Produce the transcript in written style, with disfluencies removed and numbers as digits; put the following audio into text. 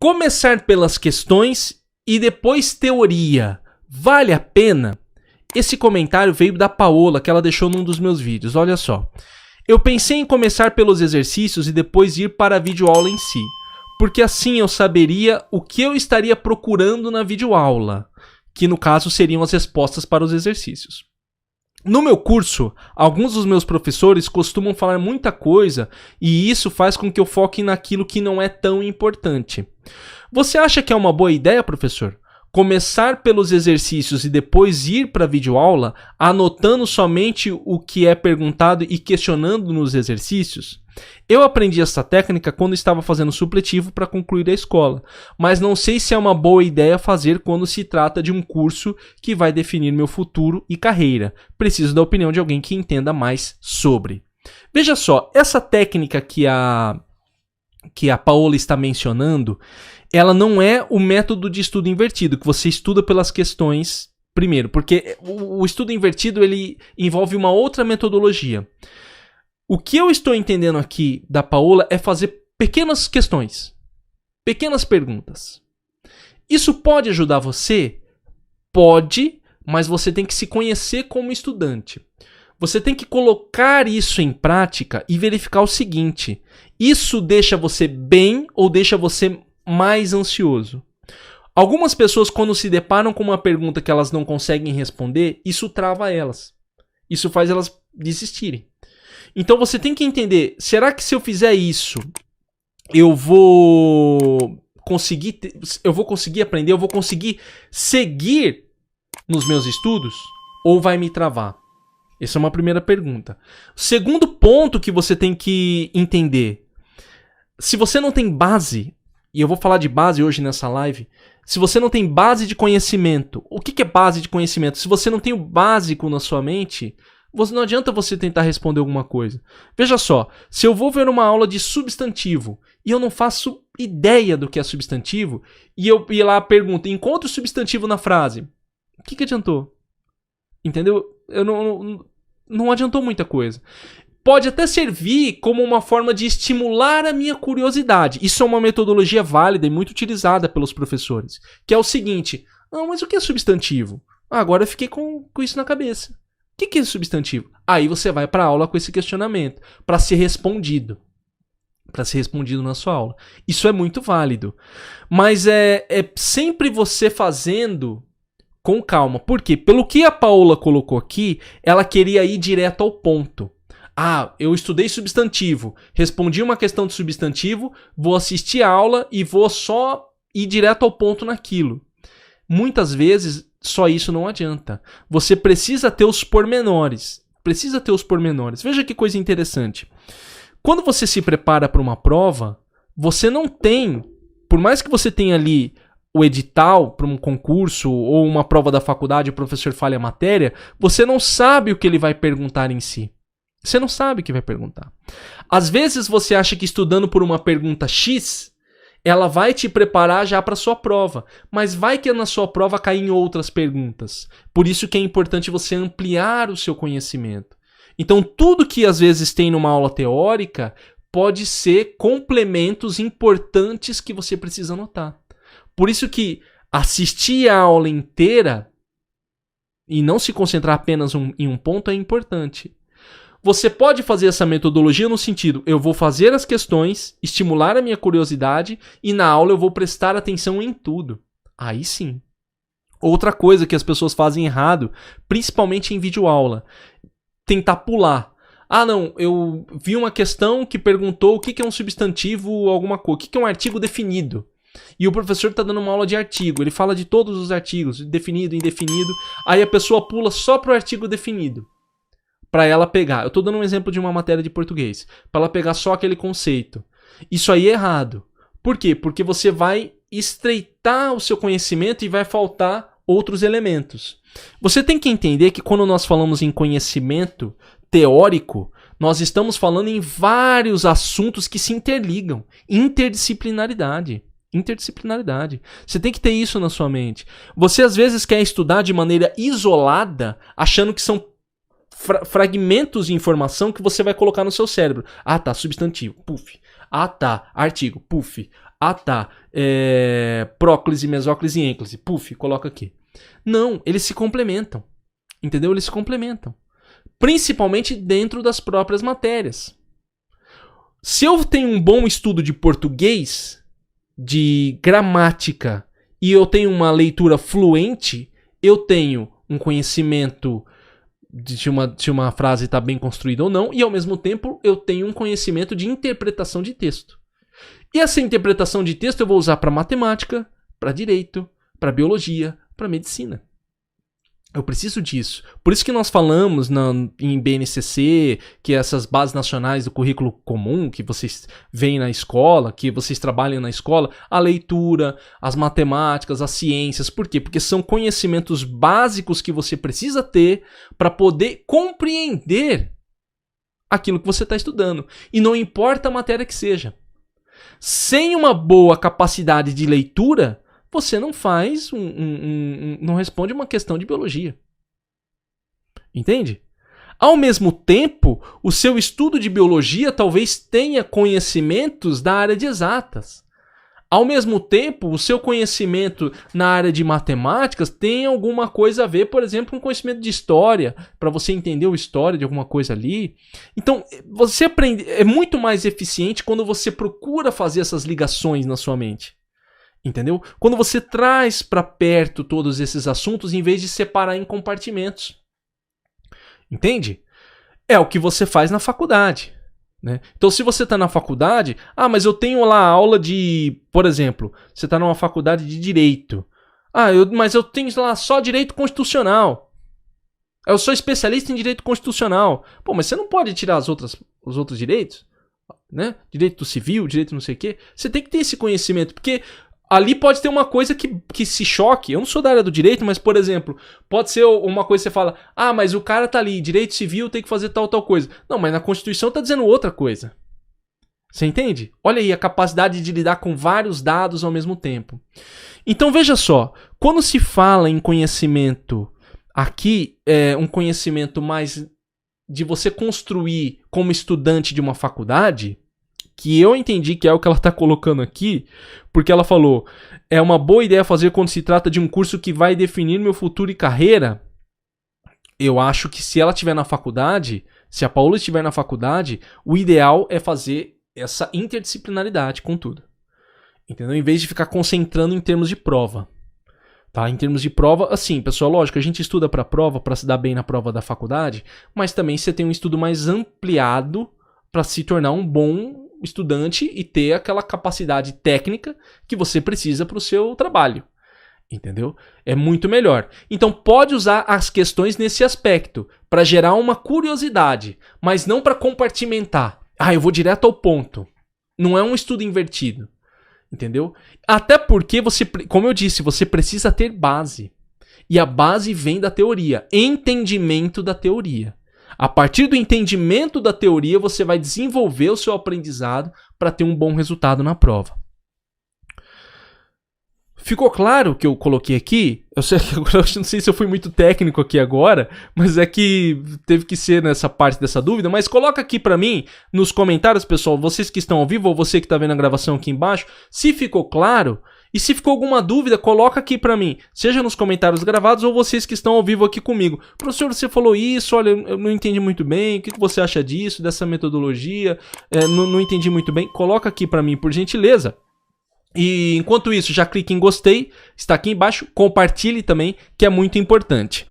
Começar pelas questões e depois teoria. Vale a pena? Esse comentário veio da Paola, que ela deixou num dos meus vídeos. Olha só. Eu pensei em começar pelos exercícios e depois ir para a videoaula em si. Porque assim eu saberia o que eu estaria procurando na videoaula. Que no caso seriam as respostas para os exercícios. No meu curso, alguns dos meus professores costumam falar muita coisa e isso faz com que eu foque naquilo que não é tão importante. Você acha que é uma boa ideia, professor? Começar pelos exercícios e depois ir para a videoaula, anotando somente o que é perguntado e questionando nos exercícios? Eu aprendi essa técnica quando estava fazendo supletivo para concluir a escola, mas não sei se é uma boa ideia fazer quando se trata de um curso que vai definir meu futuro e carreira. Preciso da opinião de alguém que entenda mais sobre. Veja só, essa técnica que a Paola está mencionando, ela não é o método de estudo invertido, que você estuda pelas questões primeiro, porque o estudo invertido ele envolve uma outra metodologia. O que eu estou entendendo aqui da Paola é fazer pequenas questões, pequenas perguntas. Isso pode ajudar você? Pode, mas você tem que se conhecer como estudante. Você tem que colocar isso em prática e verificar o seguinte: isso deixa você bem ou deixa você mais ansioso? Algumas pessoas, quando se deparam com uma pergunta que elas não conseguem responder, isso trava elas. Isso faz elas desistirem. Então você tem que entender, será que se eu fizer isso, eu vou conseguir aprender, eu vou conseguir seguir nos meus estudos ou vai me travar? Essa é uma primeira pergunta. Segundo ponto que você tem que entender, se você não tem base, e eu vou falar de base hoje nessa live, se você não tem base de conhecimento, o que é base de conhecimento? Se você não tem o básico na sua mente, não adianta você tentar responder alguma coisa. Veja só, se eu vou ver uma aula de substantivo e eu não faço ideia do que é substantivo, e eu ir lá pergunto, encontra o substantivo na frase, o que adiantou? Entendeu? Não adiantou muita coisa. Pode até servir como uma forma de estimular a minha curiosidade. Isso é uma metodologia válida e muito utilizada pelos professores. Que é o seguinte, mas o que é substantivo? Agora eu fiquei com isso na cabeça. O que é substantivo? Aí você vai para a aula com esse questionamento, para ser respondido. Para ser respondido na sua aula. Isso é muito válido. Mas é sempre você fazendo com calma. Por quê? Pelo que a Paola colocou aqui, ela queria ir direto ao ponto. Eu estudei substantivo, respondi uma questão de substantivo, vou assistir a aula e vou só ir direto ao ponto naquilo. Muitas vezes, só isso não adianta. Você precisa ter os pormenores. Veja que coisa interessante. Quando você se prepara para uma prova, você não tem, por mais que você tenha ali o edital para um concurso ou uma prova da faculdade e o professor fale a matéria, você não sabe o que ele vai perguntar em si. Você não sabe o que vai perguntar. Às vezes você acha que estudando por uma pergunta X, ela vai te preparar já para a sua prova. Mas vai que na sua prova cair em outras perguntas. Por isso que é importante você ampliar o seu conhecimento. Então tudo que às vezes tem numa aula teórica pode ser complementos importantes que você precisa anotar. Por isso que assistir a aula inteira e não se concentrar apenas em um ponto é importante. Você pode fazer essa metodologia no sentido, eu vou fazer as questões, estimular a minha curiosidade e na aula eu vou prestar atenção em tudo. Aí sim. Outra coisa que as pessoas fazem errado, principalmente em videoaula, tentar pular. Não, eu vi uma questão que perguntou o que é um substantivo alguma coisa, o que é um artigo definido. E o professor está dando uma aula de artigo, ele fala de todos os artigos, definido, indefinido, aí a pessoa pula só para o artigo definido. Para ela pegar, eu estou dando um exemplo de uma matéria de português, para ela pegar só aquele conceito. Isso aí é errado. Por quê? Porque você vai estreitar o seu conhecimento e vai faltar outros elementos. Você tem que entender que quando nós falamos em conhecimento teórico, nós estamos falando em vários assuntos que se interligam. Interdisciplinaridade. Você tem que ter isso na sua mente. Você às vezes quer estudar de maneira isolada, achando que são fragmentos de informação que você vai colocar no seu cérebro. Substantivo, puf. Artigo, puf. Ah, tá. Próclise, mesóclise e ênclise. Puf, coloca aqui. Não, eles se complementam. Entendeu? Eles se complementam. Principalmente dentro das próprias matérias. Se eu tenho um bom estudo de português, de gramática, e eu tenho uma leitura fluente, eu tenho um conhecimento de uma frase estar bem construída ou não, e ao mesmo tempo eu tenho um conhecimento de interpretação de texto. E essa interpretação de texto eu vou usar para matemática, para direito, para biologia, para medicina. Eu preciso disso. Por isso que nós falamos em BNCC, que essas bases nacionais do currículo comum, que vocês veem na escola, que vocês trabalham na escola, a leitura, as matemáticas, as ciências. Por quê? Porque são conhecimentos básicos que você precisa ter para poder compreender aquilo que você está estudando. E não importa a matéria que seja. Sem uma boa capacidade de leitura, você não faz não responde uma questão de biologia. Entende? Ao mesmo tempo, o seu estudo de biologia talvez tenha conhecimentos da área de exatas. Ao mesmo tempo, o seu conhecimento na área de matemáticas tem alguma coisa a ver, por exemplo, com conhecimento de história, para você entender a história de alguma coisa ali. Então, você aprende, é muito mais eficiente quando você procura fazer essas ligações na sua mente. Entendeu? Quando você traz para perto todos esses assuntos em vez de separar em compartimentos. Entende? É o que você faz na faculdade. Né? Então, se você está na faculdade, mas eu tenho lá aula de, por exemplo, você está numa faculdade de direito. Mas eu tenho lá só direito constitucional. Eu sou especialista em direito constitucional. Pô, mas você não pode tirar os outros direitos? Né? Direito civil, direito não sei o quê. Você tem que ter esse conhecimento, porque ali pode ter uma coisa que se choque. Eu não sou da área do direito, mas, por exemplo, pode ser uma coisa que você fala, mas o cara tá ali, direito civil tem que fazer tal coisa. Não, mas na Constituição tá dizendo outra coisa. Você entende? Olha aí a capacidade de lidar com vários dados ao mesmo tempo. Então, veja só, quando se fala em conhecimento, aqui é um conhecimento mais de você construir como estudante de uma faculdade, que eu entendi que é o que ela está colocando aqui, porque ela falou, é uma boa ideia fazer quando se trata de um curso que vai definir meu futuro e carreira. Eu acho que se ela estiver na faculdade, se a Paola estiver na faculdade, o ideal é fazer essa interdisciplinaridade com tudo. Entendeu? Em vez de ficar concentrando em termos de prova. Tá? Em termos de prova, assim, pessoal, lógico, a gente estuda para prova, para se dar bem na prova da faculdade, mas também você tem um estudo mais ampliado para se tornar um bom estudante e ter aquela capacidade técnica que você precisa para o seu trabalho. Entendeu? É muito melhor. Então pode usar as questões nesse aspecto, para gerar uma curiosidade, mas não para compartimentar. Eu vou direto ao ponto. Não é um estudo invertido. Entendeu? Até porque, como eu disse, você precisa ter base. E a base vem da teoria. Entendimento da teoria. A partir do entendimento da teoria, você vai desenvolver o seu aprendizado para ter um bom resultado na prova. Ficou claro o que eu coloquei aqui? Eu não sei se eu fui muito técnico aqui agora, mas é que teve que ser nessa parte dessa dúvida. Mas coloca aqui para mim nos comentários, pessoal, vocês que estão ao vivo ou você que está vendo a gravação aqui embaixo, se ficou claro. E se ficou alguma dúvida, coloca aqui pra mim, seja nos comentários gravados ou vocês que estão ao vivo aqui comigo. Professor, você falou isso, olha, eu não entendi muito bem, o que você acha disso, dessa metodologia, não entendi muito bem. Coloca aqui pra mim, por gentileza. E enquanto isso, já clique em gostei, está aqui embaixo, compartilhe também, que é muito importante.